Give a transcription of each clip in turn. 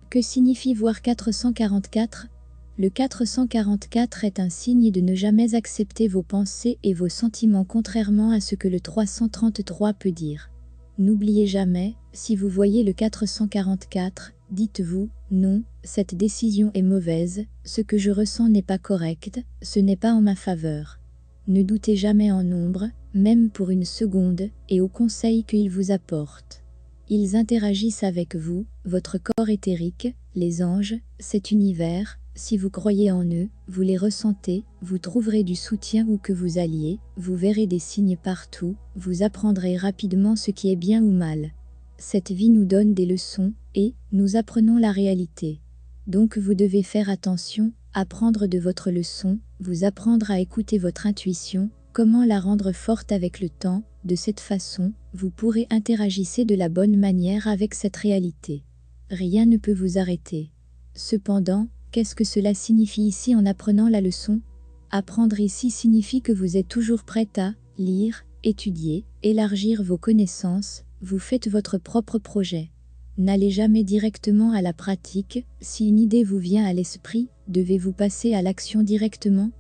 Que signifie voir 444? Le 444 est un signe de ne jamais accepter vos pensées et vos sentiments contrairement à ce que le 333 peut dire. N'oubliez jamais, si vous voyez le 444, dites-vous, non, cette décision est mauvaise, ce que je ressens n'est pas correct, ce n'est pas en ma faveur. Ne doutez jamais en nombre, même pour une seconde, et aux conseils qu'ils vous apportent. Ils interagissent avec vous, votre corps éthérique, les anges, cet univers. Si vous croyez en eux, vous les ressentez, vous trouverez du soutien où que vous alliez, vous verrez des signes partout, vous apprendrez rapidement ce qui est bien ou mal. Cette vie nous donne des leçons, et nous apprenons la réalité. Donc vous devez faire attention, apprendre de votre leçon, vous apprendre à écouter votre intuition, comment la rendre forte avec le temps. De cette façon, vous pourrez interagir de la bonne manière avec cette réalité. Rien ne peut vous arrêter. Cependant, qu'est-ce que cela signifie ici en apprenant la leçon? Apprendre ici signifie que vous êtes toujours prête à lire, étudier, élargir vos connaissances, vous faites votre propre projet. N'allez jamais directement à la pratique, si une idée vous vient à l'esprit, devez-vous passer à l'action directement?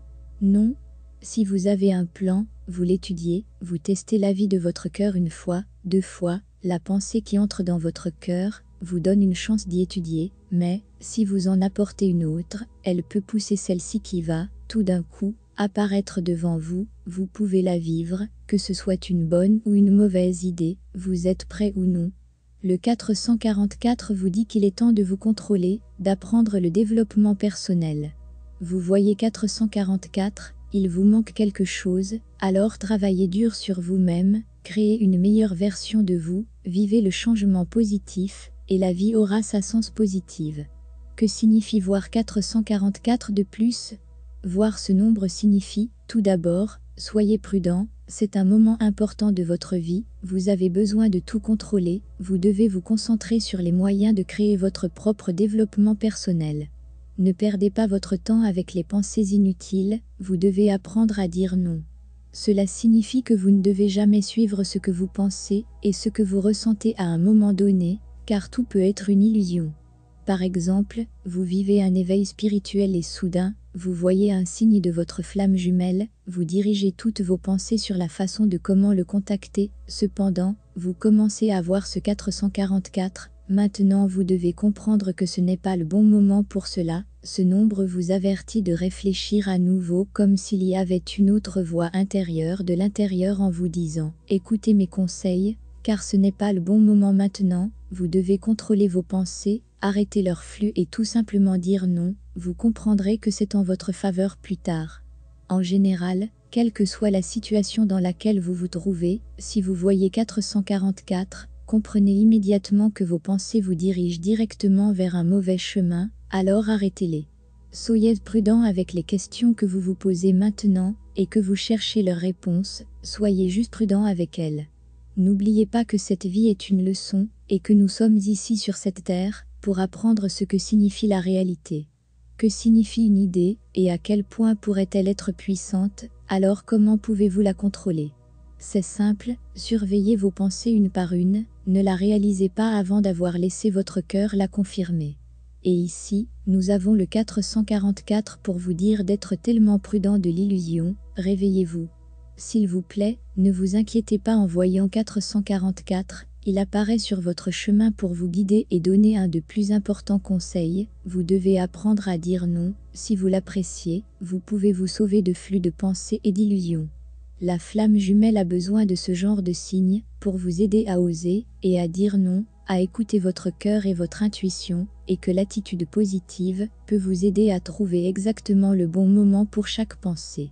Non. Si vous avez un plan, vous l'étudiez, vous testez l'avis de votre cœur une fois, deux fois, la pensée qui entre dans votre cœur vous donne une chance d'y étudier, mais, si vous en apportez une autre, elle peut pousser celle-ci qui va, tout d'un coup, apparaître devant vous, vous pouvez la vivre, que ce soit une bonne ou une mauvaise idée, vous êtes prêt ou non. Le 444 vous dit qu'il est temps de vous contrôler, d'apprendre le développement personnel. Vous voyez 444, il vous manque quelque chose, alors travaillez dur sur vous-même, créez une meilleure version de vous, vivez le changement positif, et la vie aura sa sens positive. Que signifie voir 444 de plus? Voir ce nombre signifie, tout d'abord, soyez prudent, c'est un moment important de votre vie, vous avez besoin de tout contrôler, vous devez vous concentrer sur les moyens de créer votre propre développement personnel. Ne perdez pas votre temps avec les pensées inutiles, vous devez apprendre à dire non. Cela signifie que vous ne devez jamais suivre ce que vous pensez et ce que vous ressentez à un moment donné, car tout peut être une illusion. Par exemple, vous vivez un éveil spirituel et soudain, vous voyez un signe de votre flamme jumelle, vous dirigez toutes vos pensées sur la façon de comment le contacter, cependant, vous commencez à voir ce 444, maintenant vous devez comprendre que ce n'est pas le bon moment pour cela, ce nombre vous avertit de réfléchir à nouveau comme s'il y avait une autre voix intérieure de l'intérieur en vous disant « Écoutez mes conseils, car ce n'est pas le bon moment maintenant, vous devez contrôler vos pensées, arrêter leur flux et tout simplement dire non, vous comprendrez que c'est en votre faveur plus tard. » En général, quelle que soit la situation dans laquelle vous vous trouvez, si vous voyez 444, comprenez immédiatement que vos pensées vous dirigent directement vers un mauvais chemin, alors arrêtez-les. Soyez prudent avec les questions que vous vous posez maintenant, et que vous cherchez leurs réponses, soyez juste prudent avec elles. N'oubliez pas que cette vie est une leçon, et que nous sommes ici sur cette terre, pour apprendre ce que signifie la réalité. Que signifie une idée, et à quel point pourrait-elle être puissante, alors comment pouvez-vous la contrôler? C'est simple, surveillez vos pensées une par une, ne la réalisez pas avant d'avoir laissé votre cœur la confirmer. Et ici, nous avons le 444 pour vous dire d'être tellement prudent de l'illusion, réveillez-vous. S'il vous plaît, ne vous inquiétez pas en voyant 444, il apparaît sur votre chemin pour vous guider et donner un de plus importants conseils, vous devez apprendre à dire non, si vous l'appréciez, vous pouvez vous sauver de flux de pensées et d'illusions. La flamme jumelle a besoin de ce genre de signes, pour vous aider à oser, et à dire non, à écouter votre cœur et votre intuition, et que l'attitude positive peut vous aider à trouver exactement le bon moment pour chaque pensée.